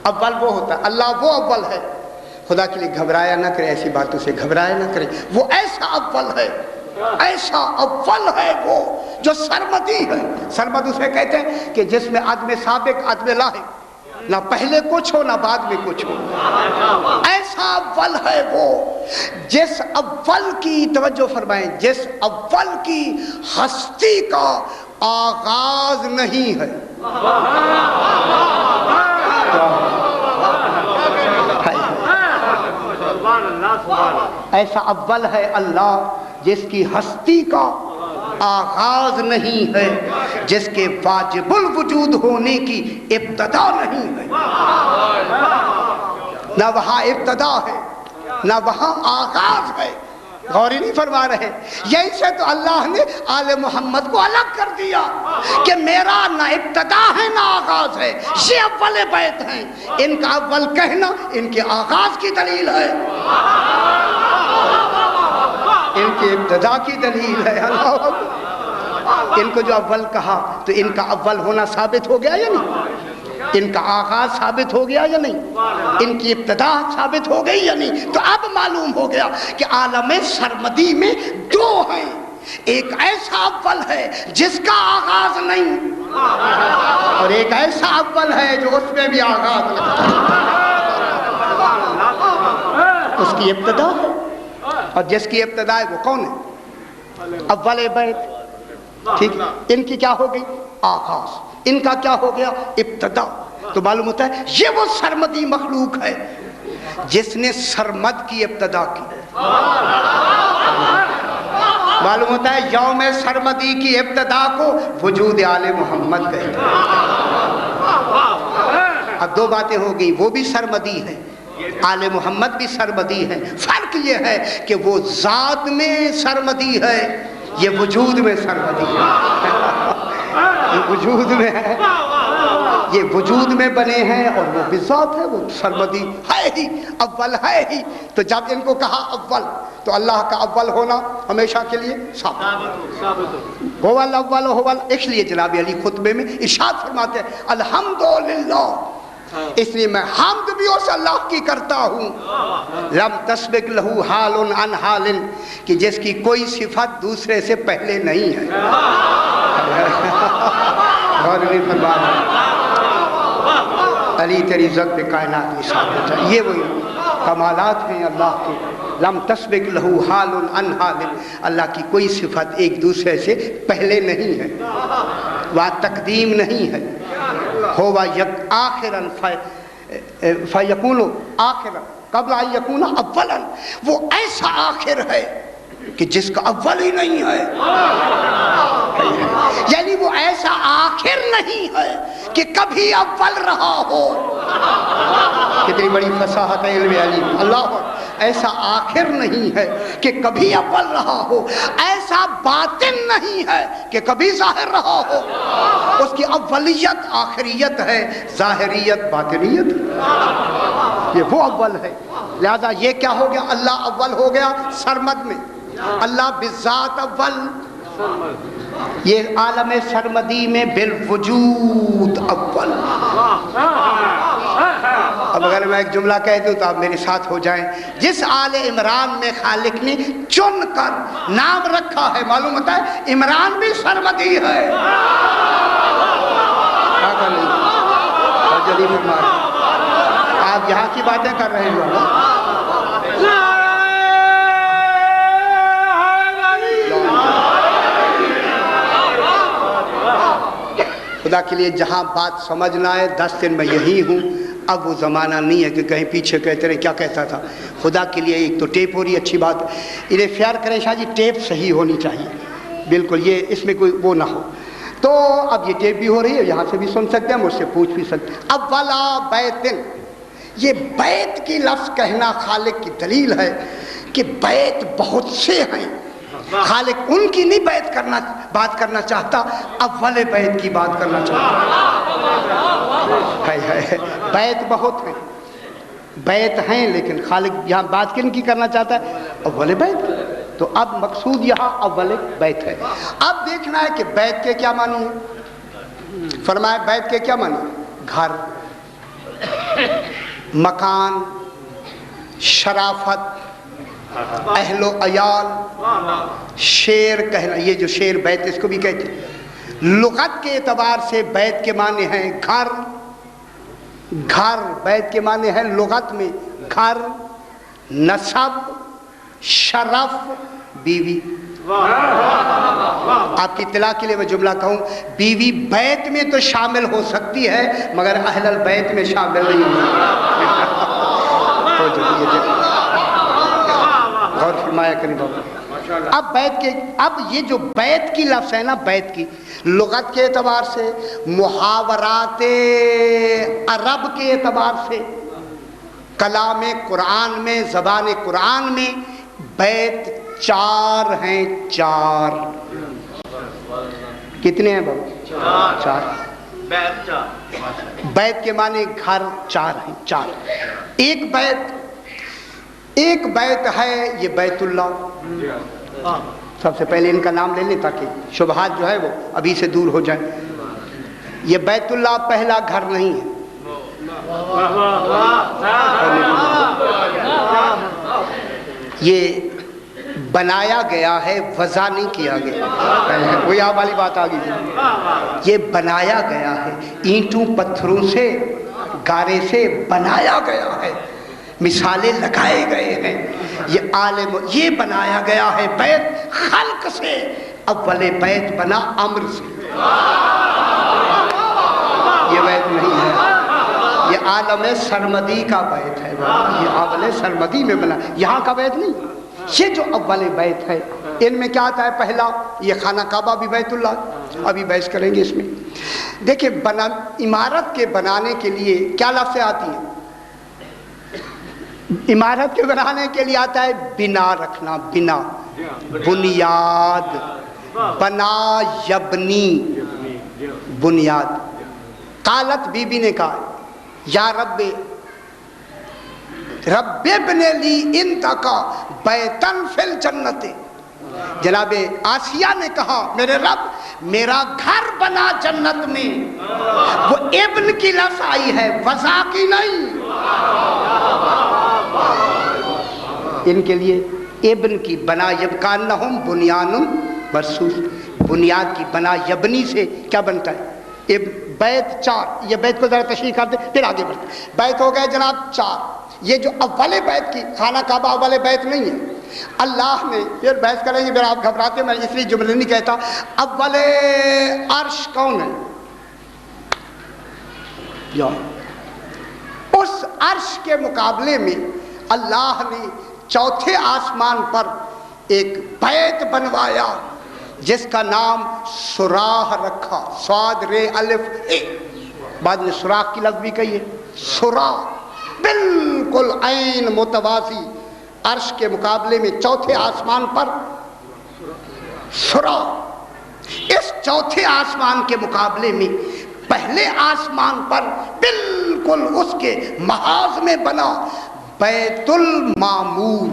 اول وہ ہوتا ہے، اللہ وہ اول ہے۔ خدا کے لیے گھبرایا نہ کرے، ایسی باتوں سے گھبرایا نہ کرے، وہ ایسا اول ہے، ایسا اول ہے وہ جو سرمدی ہے۔ سرمد اسے کہتے ہیں کہ جس میں عدم سابق عدم لاحق، نہ پہلے کچھ ہو نہ بعد میں کچھ ہو، ایسا اول ہے وہ جس اول کی، توجہ فرمائیں، جس اول کی ہستی کا آغاز نہیں ہے۔ ایسا اول ہے اللہ جس کی ہستی کا آغاز نہیں ہے، جس کے واجب الوجود ہونے کی ابتدا نہیں ہے۔ نہ وہاں ابتدا ہے نہ وہاں آغاز ہے۔ غور ہی نہیں فرما رہے۔ یہی سے تو اللہ نے آل محمد کو الگ کر دیا کہ میرا نہ ابتدا ہے نہ آغاز ہے، یہ اول بیت ہیں، ان کا اول کہنا ان کے آغاز کی دلیل ہے، ان کی ابتدا کی دلیل ہے۔ اللہ اکبر۔ ان کو جو اول کہا تو ان کا اول ہونا ثابت ہو گیا یا نہیں؟ ان کا آغاز ثابت ہو گیا یا نہیں؟ ان کی ابتدا ثابت ہو گئی یا نہیں؟ تو اب معلوم ہو گیا کہ عالم سرمدی میں دو ہیں، ایک ایسا اول ہے جس کا آغاز نہیں، اور ایک ایسا اول ہے جو اس میں بھی آغاز لگتا ہے، اس کی ابتدا ہے، اور جس کی ابتدا ہے وہ کون ہے؟ اول بیت، ٹھیک۔ ان کی کیا ہو گئی؟ آغاز، ان کا کیا ہو گیا؟ ابتدا۔ تو معلوم ہوتا ہے یہ وہ سرمدی مخلوق ہے جس نے سرمد کی ابتدا کی۔ معلوم ہوتا ہے یوم سرمدی کی ابتدا کو وجود آل محمد کہتے ہیں۔ اب دو باتیں ہو گئی، وہ بھی سرمدی ہے، آل محمد بھی سرمدی ہے۔ فرق یہ ہے کہ وہ ذات میں سرمدی ہے، یہ وجود میں سرمدی ہے۔ یہ وجود میں ہے، یہ وجود میں بنے ہیں، اور وہ بذات ہے، وہ سرمدی ہے ہی، اول ہے ہی۔ تو جب ان کو کہا اول تو اللہ کا اول ہونا ہمیشہ کے لیے ثابت ہو۔ الاول هو، اس لیے جناب علی خطبے میں ارشاد فرماتے ہیں الحمدللہ، اس لیے میں حمد بھی اس اللہ کی کرتا ہوں، لم تسبق لہو حال عن حال، کہ جس کی کوئی صفت دوسرے سے پہلے نہیں ہے۔ غور نہیں فرما رہا، علی تیری عزت پہ کائنات نثار ہو جائے۔ یہ وہی کمالات ہیں اللہ کے، لم تسبق لہو حال عن حال، اللہ کی کوئی صفت ایک دوسرے سے پہلے نہیں ہے، وہاں تقدیم نہیں ہے۔ ہوا یک آخراً فیکون آخراً قبل ان یکون اولاً، وہ ایسا آخر ہے کہ جس کا اول ہی نہیں ہے، یعنی وہ ایسا آخر نہیں ہے کہ کبھی اول رہا ہو۔ کتنی بڑی فصاحت ہے علم علی، اللہ، ایسا آخر نہیں ہے کہ کبھی اول رہا ہو، ایسا باطن نہیں ہے کہ کبھی ظاہر رہا ہو۔ اس کی اولیت آخریت ہے، ظاہریت باطنیت، یہ وہ اول ہے۔ لہذا یہ کیا ہو گیا؟ اللہ اول ہو گیا سرمد میں، اللہ بذات اول، یہ عالم سرمدی میں بالوجود اول۔ اب اگر میں ایک جملہ کہہ دوں تو آپ میرے ساتھ ہو جائیں، جس آل عمران میں خالق نے چن کر نام رکھا ہے، معلوم ہوتا ہے عمران بھی سرمدی ہے۔ آپ یہاں کی باتیں کر رہے ہیں، خدا کے لیے جہاں بات سمجھنا ہے 10 دن میں یہی ہوں۔ اب وہ زمانہ نہیں ہے کہ کہیں پیچھے کہتے رہے کیا کہتا تھا۔ خدا کے لیے ایک تو ٹیپ ہو رہی ہے، اچھی بات ہے، انہیں خیال کریں شاہ جی ٹیپ صحیح ہونی چاہیے، بالکل یہ اس میں کوئی وہ نہ ہو۔ تو اب یہ ٹیپ بھی ہو رہی ہے، یہاں سے بھی سن سکتے ہیں، مجھ سے پوچھ بھی سکتے ہیں۔ اولا بیتن، یہ بیت کی لفظ کہنا خالق کی دلیل ہے کہ بیت بہت سے ہیں، خالق ان کی نہیں بات کرنا چاہتا، اول بیت کی بات کرنا چاہتا ہے۔ بیت بہت ہیں، بیت ہیں، لیکن خالق یہاں بات کن کی کرنا چاہتا ہے؟ اول بیت کی۔ تو اب مقصود یہاں اول بیت ہے۔ اب دیکھنا ہے کہ بیت کے کیا معنی ہے۔ فرمایا بیت کے کیا معنی؟ گھر، مکان، شرافت، اہل و عیال، شیر کہنا، یہ جو شیر بیت اس کو بھی کہتے ہیں۔ لغت کے اعتبار سے بیت کے معنی ہیں گھر، گھر بیت کے معنی ہے لغت میں گھر، نسب، شرف، بیوی۔ آپ کی اطلاع کے لیے میں جملہ کہوں، بیوی بیت میں تو شامل ہو سکتی ہے مگر اہل البیت میں شامل نہیں ہو۔ غور فرمایا کریں بابا۔ اب بیت کے، اب یہ جو بیت کی لفظ ہے نا، بیت کی لغت کے اعتبار سے، محاورات عرب کے اعتبار سے، کلام قرآن میں، زبان قرآن میں بیت چار ہیں، چار۔ کتنے ہیں بابا؟ چار۔ بیت کے معنی گھر چار ہیں، چار۔ ایک بیت ہے یہ بیت اللہ۔ سب سے پہلے ان کا نام لے لیں تاکہ شبہات جو ہے وہ ابھی سے دور ہو جائیں۔ یہ بیت اللہ پہلا گھر نہیں ہے، یہ بنایا گیا ہے، وضع نہیں کیا گیا۔ وہی آپ والی بات آ گئی، یہ بنایا گیا ہے، اینٹوں پتھروں سے، گارے سے بنایا گیا ہے، مثالیں لگائے گئے ہیں۔ یہ عالم، یہ بنایا گیا ہے بیت خلق سے، اول بیت بنا امر سے۔ یہ بیت نہیں ہے، یہ عالم سرمدی کا بیت ہے، یہ اول سرمدی میں بنا، یہاں کا بیت نہیں۔ یہ جو اول بیت ہے ان میں کیا آتا ہے؟ پہلا یہ خانہ کعبہ بھی بیت اللہ، ابھی بحث کریں گے اس میں۔ دیکھیں عمارت کے بنانے کے لیے کیا لفظیں آتی ہیں؟ عمارت کے بنانے کے لیے آتا ہے بنا رکھنا، بنا، بنیاد، بنا یبنی، بنیاد۔ قالت بی بی نے کہا یا رب ابن لی انتقا بیتن فی الجنت، جناب آسیہ نے کہا میرے رب میرا گھر بنا جنت میں۔ وہ ابن کی لفظ آئی ہے، وضع کی نہیں۔ ان کے لیے ابن کی بنا یبکانہم بنیان مرصوص، بنیاد کی بنا یبنی سے کیا بنتا ہے؟ بیت چار۔ یہ بیت کو ذرا تشریح کر دیں پھر آگے بڑھتے ہیں۔ بیت ہو گئے جناب چار۔ یہ جو اول بیت کی، خانہ کعبہ اول بیت نہیں ہے۔ اللہ نے، پھر بحث کریں گے، پھر آپ گھبراتے ہیں، میں اس لیے جملے نہیں کہتا۔ اول عرش کون ہے؟ اس عرش کے مقابلے میں اللہ نے چوتھے آسمان پر ایک بیت بنوایا جس کا نام سراح رکھا، صاد رے الف اے، بعد میں سوراخ کی لفظ بھی کہی ہے، سراح، بالکل عین متوازی عرش کے مقابلے میں چوتھے آسمان پر سراح۔ اس چوتھے آسمان کے مقابلے میں پہلے آسمان پر بالکل اس کے محاذ میں بنا بیت المعمور۔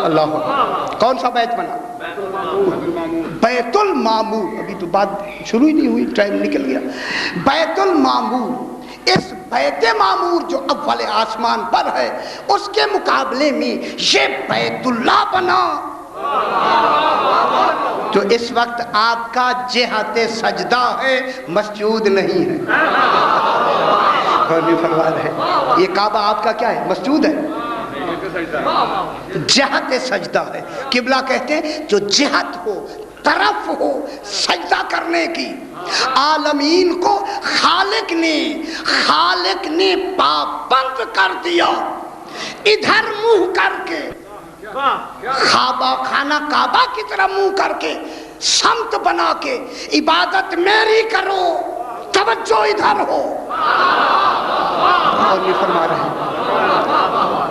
اللہ، کون سا بیت بنا؟ بیت المعمور۔ ابھی تو بات شروع ہی نہیں ہوئی، ٹائم نکل گیا۔ بیت المعمور، اس بیت معمور جو اول آسمان پر ہے اس کے مقابلے میں یہ بیت اللہ بنا، جو اس وقت آپ کا جہت سجدہ ہے، مسجود نہیں ہے۔ یہ کعبہ آپ کا کیا ہے؟ مسجود ہے، جہت سجدہ ہے۔ قبلہ کہتے ہیں جو جہت ہو، طرف ہو سجدہ کرنے کی۔ عالمین کو خالق نے پابند کر دیا، ادھر منہ کر کے، خانہ کعبہ کی طرح منہ کر کے، سمت بنا کے عبادت میری کرو، توجہ ادھر ہو۔ اور یہ فرما رہے ہیں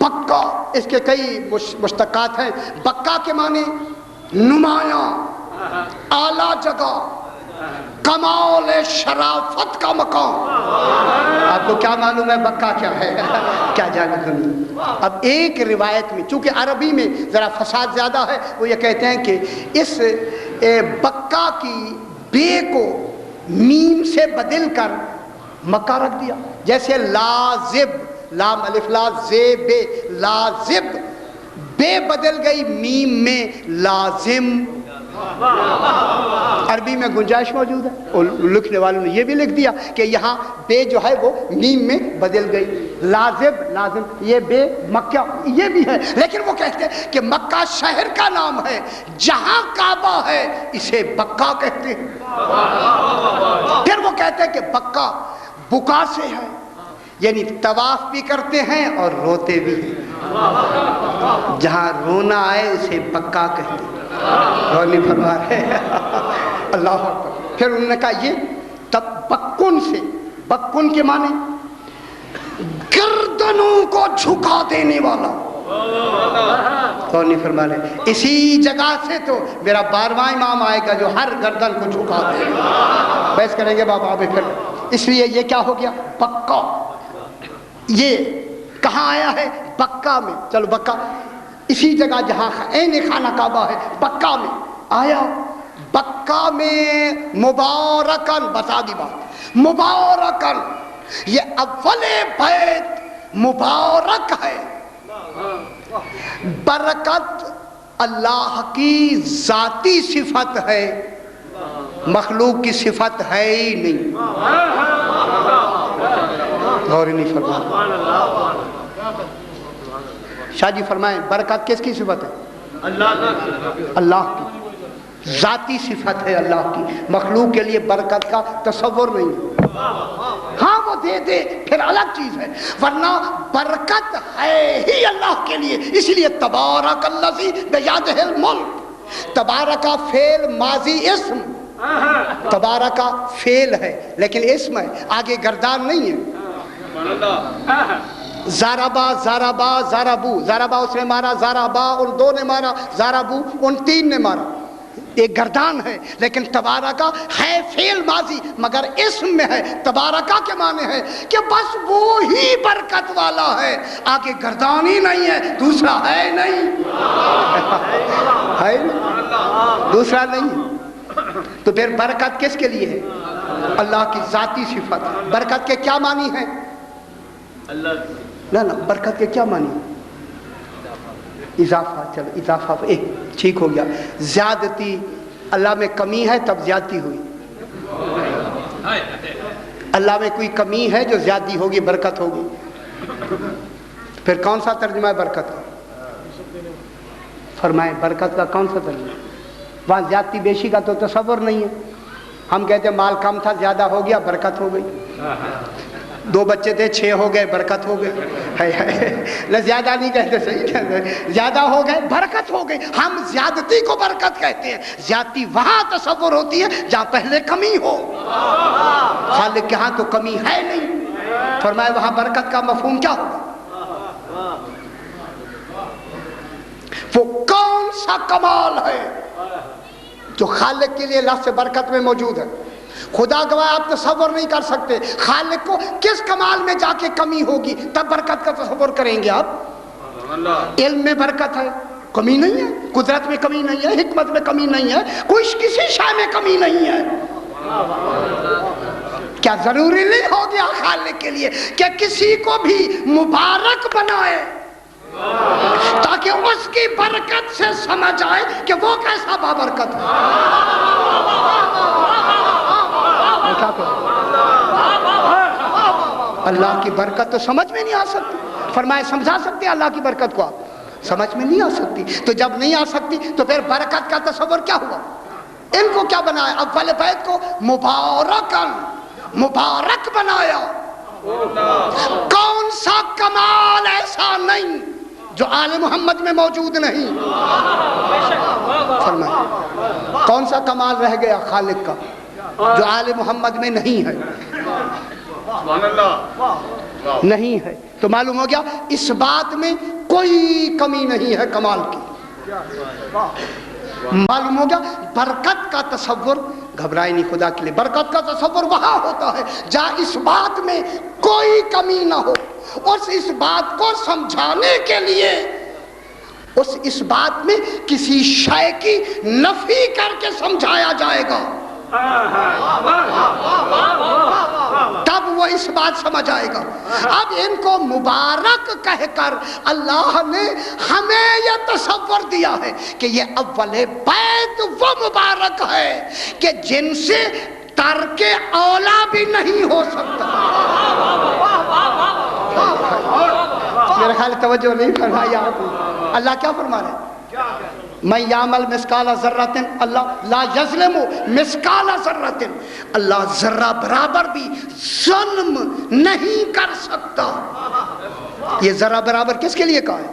بکا اس کے کئی مشتقات ہیں. بکا کے معنی نمایاں، اعلیٰ جگہ، کمال شرافت کا مقام. آپ کو کیا معلوم ہے بکا کیا ہے؟ کیا جانے تم. اب ایک روایت میں چونکہ عربی میں ذرا فساد زیادہ ہے، وہ یہ کہتے ہیں کہ اس بکا کی بے کو میم سے بدل کر مکہ رکھ دیا. جیسے لازب، لام الف لا زیب، لازب، بے بدل گئی میم میں لازم. عربی میں گنجائش موجود ہے، اور لکھنے والوں نے یہ بھی لکھ دیا کہ یہاں بے جو ہے وہ میم میں بدل گئی. لازب، لازم، یہ بے مکہ یہ بھی ہے. لیکن وہ کہتے ہیں کہ مکہ شہر کا نام ہے، جہاں کعبہ ہے اسے بکا کہتے ہیں. پھر وہ کہتے ہیں کہ بکا بکا سے ہے، یعنی طواف بھی کرتے ہیں اور روتے بھی ہیں. جہاں رونا آئے اسے بکا کہتے ہیں. رونی فرما رہے اللہ اکبر. پھر انہوں نے کہا یہ تب بکن سے، بکن کے معنی گردنوں کو جھکا دینے والا. رونی فرما رہے اسی جگہ سے تو میرا 12واں امام آئے گا جو ہر گردن کو جھکا دے. بحث کریں گے بابا ابھی پھر. اس لیے یہ کیا ہو گیا بکا. یہ کہاں آیا ہے؟ بکا میں. چلو بکا اسی جگہ جہاں عین خانہ کعبہ ہے بکا میں آیا. بکا میں مبارکن، بتا دی بات، مبارکن یہ اول بیت مبارک ہے. برکت اللہ کی ذاتی صفت ہے، مخلوق کی صفت ہے ہی نہیں. غور نہیں فرمایا. شاہ جی فرمائیں برکت کس کی صفت ہے؟ اللہ کی ذاتی صفت ہے. اللہ کی مخلوق کے لیے برکت کا تصور نہیں ہے. ہاں وہ دے دے پھر الگ چیز ہے، ورنہ برکت ہے ہی اللہ کے لیے. اس لیے تبارک الذی بیدہ الملک. تبارکہ فعل ماضی اسم، تبارکہ فعل ہے لیکن اسم ہے، آگے گردان نہیں ہے. زاربا زاربا زاربو، زاربا اس نے مارا، زاربا ان دو نے مارا، زاربو ان تین نے مارا. ایک گردان ہے لیکن تبارکہ ہے فعل ماضی مگر اسم میں ہے. تبارکہ کے معنی ہے کہ بس وہی برکت والا ہے، آگے گردان ہی نہیں ہے، دوسرا ہے نہیں. ہے دوسرا نہیں. تو پھر برکت کس کے لیے ہے؟ اللہ کی ذاتی صفت. برکت کے کیا معنی ہے؟ نہ برکت کے کیا معنی؟ اضافہ. چلو اضافہ ٹھیک ہو گیا. زیادتی اللہ میں کمی ہے تب زیادتی ہوئی. اللہ میں کوئی کمی ہے جو زیادتی ہوگی برکت ہوگی. پھر کون سا ترجمہ ہے برکت کا؟ فرمائیں برکت کا کون سا ترجمہ؟ وہاں زیادتی بیشی کا تو تصور نہیں ہے. ہم کہتے ہیں مال کم تھا زیادہ ہو گیا برکت ہو گئی. 2 بچے تھے 6 ہو گئے برکت ہو گئے. نہ زیادہ نہیں کہتے، صحیح کہتے ہیں زیادہ ہو گئے برکت ہو گئی. ہم زیادتی کو برکت کہتے ہیں. زیادتی وہاں تصور ہوتی ہے جہاں پہلے کمی ہو. خالق کے ہاں تو کمی ہے نہیں. فرمائے وہاں برکت کا مفہوم کیا ہوگا؟ وہ کون سا کمال ہے جو خالق کے لیے لفظ برکت میں موجود ہے؟ خدا گواہ آپ تصور نہیں کر سکتے خالق کو کس کمال میں جا کے کمی ہوگی تب برکت کا تصور کریں گے آپ. علم میں برکت ہے، کمی نہیں ہے. قدرت میں کمی نہیں ہے، حکمت میں کمی نہیں ہے، کوئی کسی شے میں کمی نہیں ہے. کیا ضروری نہیں ہو گیا خالق کے لیے کہ کسی کو بھی مبارک بنائے تاکہ اس کی برکت سے سمجھ آئے کہ وہ کیسا بابرکت ہے؟ اللہ کی برکت تو سمجھ میں نہیں آ سکتی. فرمائے سمجھا سکتے اللہ کی برکت کو؟ آپ سمجھ میں نہیں آ سکتی. تو جب نہیں آ سکتی تو پھر برکت کا تصور کیا ہوا؟ ان کو کیا بنایا؟ اول بیت کو مبارکن، مبارک بنایا. کون سا کمال ایسا نہیں جو آل محمد میں موجود نہیں؟ فرمائے کون سا کمال رہ گیا خالق کا جو آل محمد میں نہیں ہے؟ نہیں ہے. تو معلوم ہو گیا اس بات میں کوئی کمی نہیں ہے کمال کی. معلوم ہو گیا برکت کا تصور، گھبرائے نہیں خدا کے لیے، برکت کا تصور وہاں ہوتا ہے جہاں اس بات میں کوئی کمی نہ ہو. اس بات کو سمجھانے کے لیے اس بات میں کسی شے کی نفی کر کے سمجھایا جائے گا، تب وہ اس بات سمجھ آئے گا. اب ان کو مبارک کہہ کر اللہ نے ہمیں یہ تصور دیا ہے کہ یہ اول بیت وہ مبارک ہے کہ جن سے ترک اولا بھی نہیں ہو سکتا. میرا خیال توجہ نہیں فرمائی آپ نے. اللہ کیا فرما رہے ہیں؟ میں یعمل مثقال ذرۃ اللہ لا یظلم مثقال ذرۃ، اللہ ذرہ برابر بھی ظلم نہیں کر سکتا. یہ ذرہ برابر کس کے لیے کہا ہے؟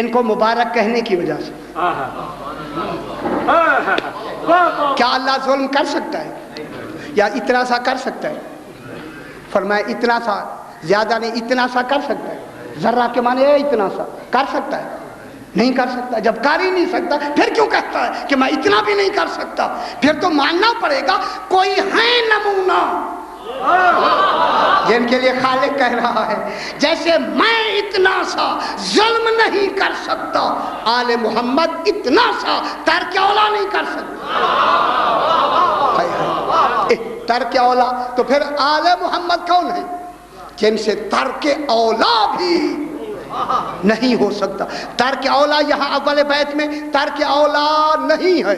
ان کو مبارک کہنے کی وجہ سے. کیا اللہ ظلم کر سکتا ہے یا اتنا سا کر سکتا ہے؟ فرمایا اتنا سا، زیادہ نہیں، اتنا سا کر سکتا ہے. ذرہ کے معنی ہے اتنا سا کر سکتا ہے؟ نہیں کر سکتا. جب کر ہی نہیں سکتا پھر کیوں کہتا ہے کہ میں اتنا بھی نہیں کر سکتا؟ پھر تو ماننا پڑے گا کوئی ہے نمونہ جن کے لیے خالق کہہ رہا ہے جیسے میں اتنا سا ظلم نہیں کر سکتا، آل محمد اتنا سا ترک اولا نہیں کر سکتا. ترک اولا تو پھر آل محمد کون ہے؟ جن سے ترک اولا بھی نہیں ہو سکتا. ترک اولا یہاں اول بیت میں ترک اولا نہیں ہے.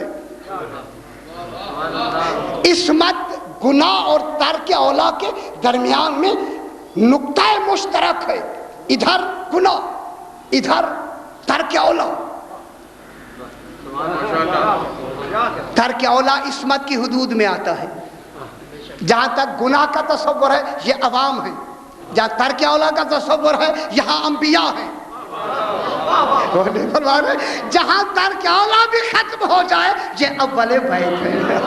عصمت گناہ اور ترک اولا کے درمیان میں نقطہ مشترک ہے. ادھر گناہ ادھر ترک اولا. ترک اولا عصمت کی حدود میں آتا ہے. جہاں تک گناہ کا تصور ہے یہ عوام ہیں، جہاں ترک اولا کا تصور ہے یہاں انبیاء ہیں. جہاں ترک اولا بھی ختم ہو جائے یہ اول بیت ہے.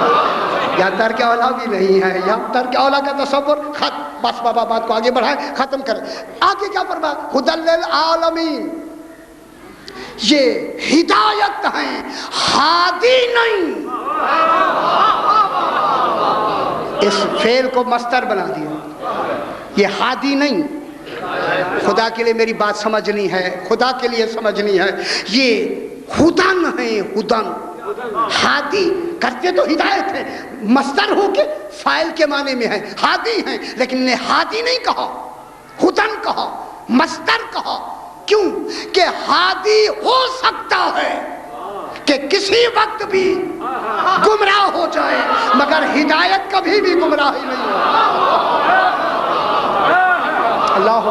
یہاں ترک اولا بھی نہیں ہے، یہاں ترک اولا کا تصور ختم. بس بابا بات کو آگے بڑھائیں، ختم کریں. آگے کیا فرمایا؟ ھدی للعالمین، یہ ہدایت ہیں، ہادی نہیں. اس فعل کو مصدر بنا دیا، یہ ہادی نہیں. خدا کے لیے میری بات سمجھنی ہے، خدا کے لیے سمجھنی ہے. یہ ہدن ہے، ہدن. ہادی کرتے تو ہدایت ہے، مصدر ہو کے فاعل کے معنی میں ہے، ہادی ہیں، لیکن انہیں ہادی نہیں کہا، ہدن کہا، مصدر کہا. کیوں کہ ہادی ہو سکتا ہے کہ کسی وقت بھی گمراہ ہو جائے، مگر ہدایت کبھی بھی گمراہی نہیں ہو. اللہ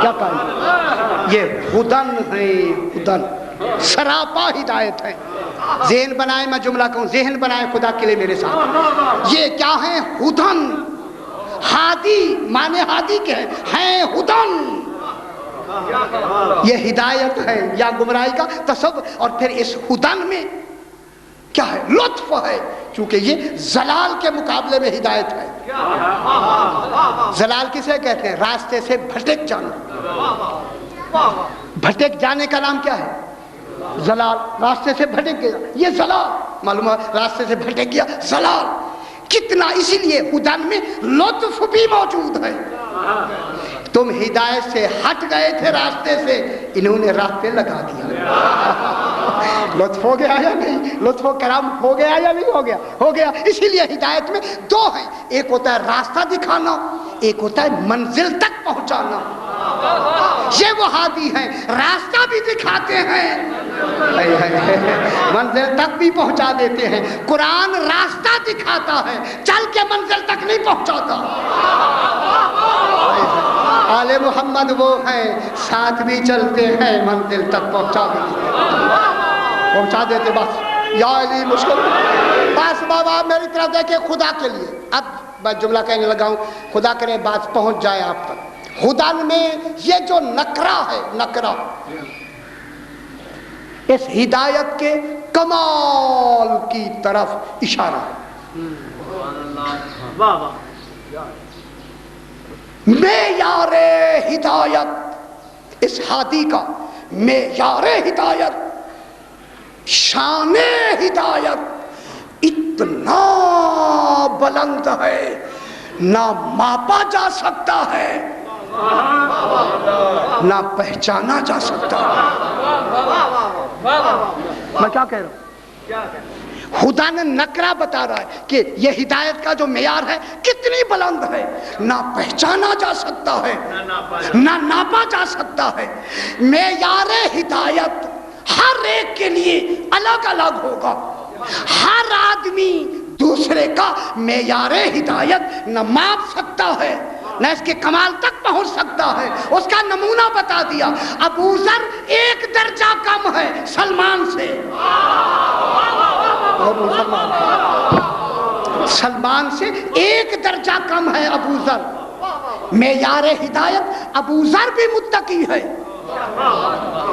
کیا کہا؟ یہ ہدن ہے، ہدن سراپا ہدایت ہے. ذہن بنائے، میں جملہ کہوں، ذہن بنائے خدا کے لیے میرے ساتھ. یہ کیا ہے؟ ہدن. ہادی معنی ہادی کے ہیں ہدن. یہ ہدایت ہے یا گمراہی کا تصور. اور پھر اس ہدن میں کیا ہے؟ لطف ہے، چونکہ یہ زلال کے مقابلے میں ہدایت ہے. زلال کسے کہتے ہیں؟ راستے سے بھٹک جانا. بھٹک جانے کا نام کیا ہے؟ زلال. راستے سے بھٹک گیا، یہ زلال. معلوم ہے راستے سے بھٹک گیا، زلال. کتنا اسی لیے ہدن میں لطف بھی موجود ہے. تم ہدایت سے ہٹ گئے تھے راستے سے، انہوں نے راہ پہ لگا دیا. لطف ہو گیا یا نہیں؟ لطف و کرم ہو گیا یا نہیں ہو گیا؟ ہو گیا. اسی لیے ہدایت میں دو ہیں، ایک ہوتا ہے راستہ دکھانا، ایک ہوتا ہے منزل تک پہنچانا. یہ وہ ہادی ہیں، راستہ بھی دکھاتے ہیں، منزل تک بھی پہنچا دیتے ہیں. قرآن راستہ دکھاتا ہے، چل کے منزل تک نہیں پہنچاتا. آل محمد وہ ہیں، ساتھ بھی چلتے ہیں، منزل تک پہنچا دیتے. بس یا علی مشکل. بس بابا میری طرف دیکھیں خدا کے لیے. اب میں جملہ کہنے لگا ہوں، خدا کرے بات پہنچ جائے آپ تک. ہدن میں یہ جو نکرہ ہے، نکرہ اس ہدایت کے کمال کی طرف اشارہ ہے. معیار ہدایت، اس ہادی کا معیار ہدایت، شان ہدایت اتنا بلند ہے نہ ماپا جا سکتا ہے نہ پہچانا جا سکتا ہے۔ میں کیا کہہ رہا ہوں؟ خدا نے نکرہ بتا رہا ہے کہ یہ ہدایت کا جو معیار ہے کتنی بلند ہے، نہ پہچانا جا سکتا ہے نہ ناپا جا سکتا ہے۔ معیار ہدایت ہر ایک کے لیے الگ الگ ہوگا، ہر آدمی دوسرے کا معیار ہدایت نہ ماپ سکتا ہے نہ اس کے کمال تک پہنچ سکتا ہے۔ اس کا نمونہ بتا دیا، ابو ذر ایک درجہ کم ہے سلمان سے، سلمان سے ایک درجہ کم ہے ابو ذر۔ معیار ہدایت ابو ذر بھی متقی ہے،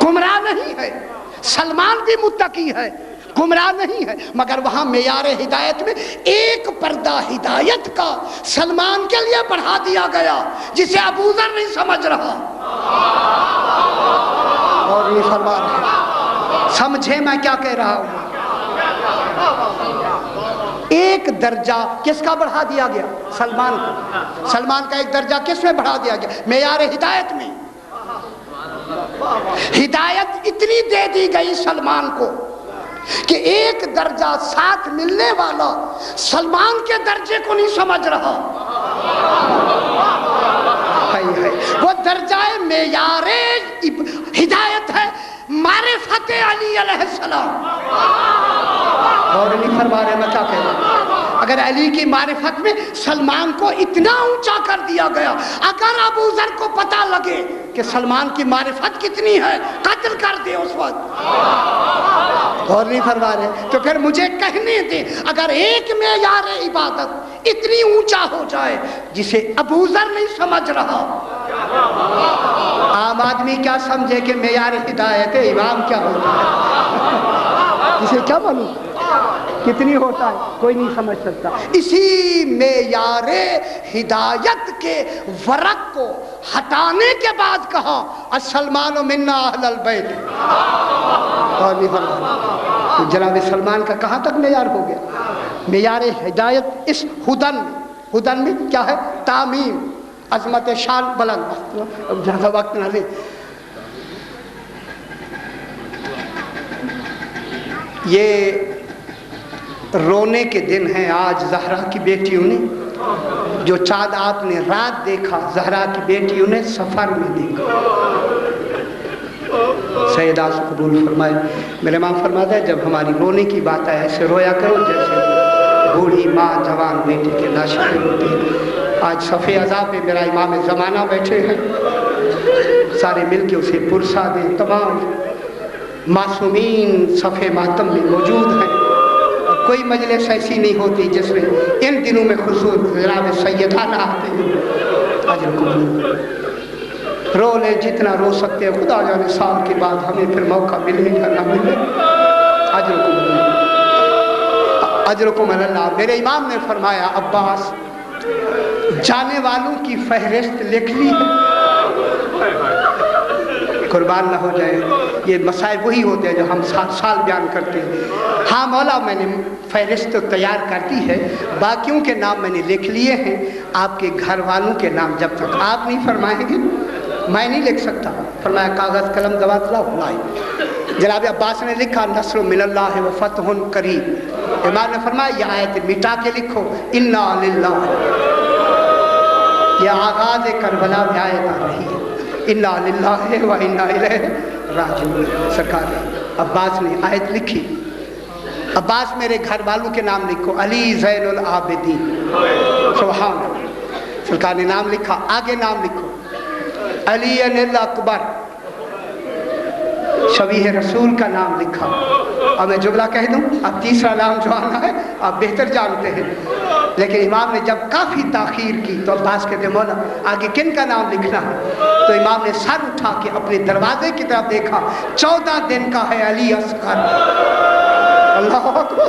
گمراہ نہیں ہے، سلمان بھی متقی ہے، گمراہ نہیں ہے، مگر وہاں معیار ہدایت میں ایک پردہ ہدایت کا سلمان کے لیے بڑھا دیا گیا جسے ابو ذر نہیں سمجھ رہا۔ اور یہ فرمان ہے، سمجھے میں کیا کہہ رہا ہوں؟ ایک درجہ کس کا بڑھا دیا گیا؟ سلمان کو۔ سلمان کا ایک درجہ کس میں بڑھا دیا گیا؟ معیار ہدایت میں۔ ہدایت اتنی دے دی گئی سلمان کو کہ ایک درجہ ساتھ ملنے والا سلمان کے درجے کو نہیں سمجھ رہا۔ وہ درجہ معیار ہدایت ہے معرفت علی علیہ السلام۔ اور نہیں فرما رہے میں کیا کہہ رہا ہوں؟ اگر علی کی معرفت میں سلمان کو اتنا اونچا کر دیا گیا، اگر ابو ذر کو پتہ لگے کہ سلمان کی معرفت کتنی ہے، قتل کر دے اس وقت۔ اور نہیں فرما رہے تو پھر مجھے کہنے دیں، اگر ایک معیار عبادت اتنی اونچا ہو جائے جسے ابو ذر نہیں سمجھ رہا، عام آدمی کیا سمجھے کہ معیار ہدایت امام کیا ہوتا ہے؟ اسے کیا معلوم کتنی ہوتا ہے؟ کوئی نہیں سمجھ سکتا۔ اسی معیار ہدایت کے ورق کو ہٹانے کے بعد کہا السلمان منا اہل البیت۔ اور نہیں فرمایا تو جناب سلمان کا کہاں تک معیار ہو گیا؟ معیار ہدایت اس ہدن میں کیا ہے؟ تعمیم، عظمت شان بلند۔ زیادہ وقت نہ لے، یہ رونے کے دن ہیں آج زہرا کی بیٹیوں نے، جو چاند آپ نے رات دیکھا زہرا کی بیٹیوں نے سفر میں دیکھا۔ سیدہ سے قبول فرمائے، میرے امام فرماتا ہے جب ہماری رونے کی بات آئے ایسے رویا کرو جیسے بوڑھی ماں جوان بیٹی کے لاشیں ہوتی ہیں۔ آج صفِ عزا پہ میرا امام زمانہ بیٹھے ہیں، سارے مل کے اسے پرسا دیں۔ تمام معصومین صفِ ماتم میں موجود ہیں، کوئی مجلس ایسی نہیں ہوتی جس میں ان دنوں میں خصوص جناب سیدہ نہ آتے ہیں۔ اجر قبول، رو لے جتنا رو سکتے ہیں، خدا جانے سال کے بعد ہمیں پھر موقع ملے یا نہ ملے۔ اجر قبول، اجرکم اللہ۔ میرے امام نے فرمایا عباس جانے والوں کی فہرست لکھ لی ہے، قربان نہ ہو جائے۔ یہ مسائل وہی ہوتے ہیں جو ہم سال بیان کرتے ہیں۔ ہاں مولا میں نے فہرست تیار کر دی ہے، باقیوں کے نام میں نے لکھ لیے ہیں، آپ کے گھر والوں کے نام جب تک آپ نہیں فرمائیں گے میں نہیں لکھ سکتا۔ فرمایا کاغذ قلم دوات لاؤ، لائے۔ جناب عباس نے لکھا نصر من اللہ و فتح قریب۔ امام نے فرمایا یہ آیت مٹا کے لکھو انا للہ، یہ آغاز کربلا میں آیت آ رہی ہے انا للہ و انا الیہ راجعون۔ سرکار عباس نے آیت لکھی، عباس میرے گھر والوں کے نام لکھو، علی زین العابدین، سبحان اللہ۔ سرکار نے نام لکھا، آگے نام لکھو علی الاکبر، شبیہ رسول کا نام لکھا۔ اب میں جملہ کہہ دوں، اب تیسرا نام جو آنا ہے آپ بہتر جانتے ہیں، لیکن امام نے جب کافی تاخیر کی تو عباس کہتے مولا آگے کن کا نام لکھنا ہے؟ تو امام نے سر اٹھا کے اپنے دروازے کی طرف دیکھا، 14 دن کا ہے علی اصغر۔ اللہ اکبر،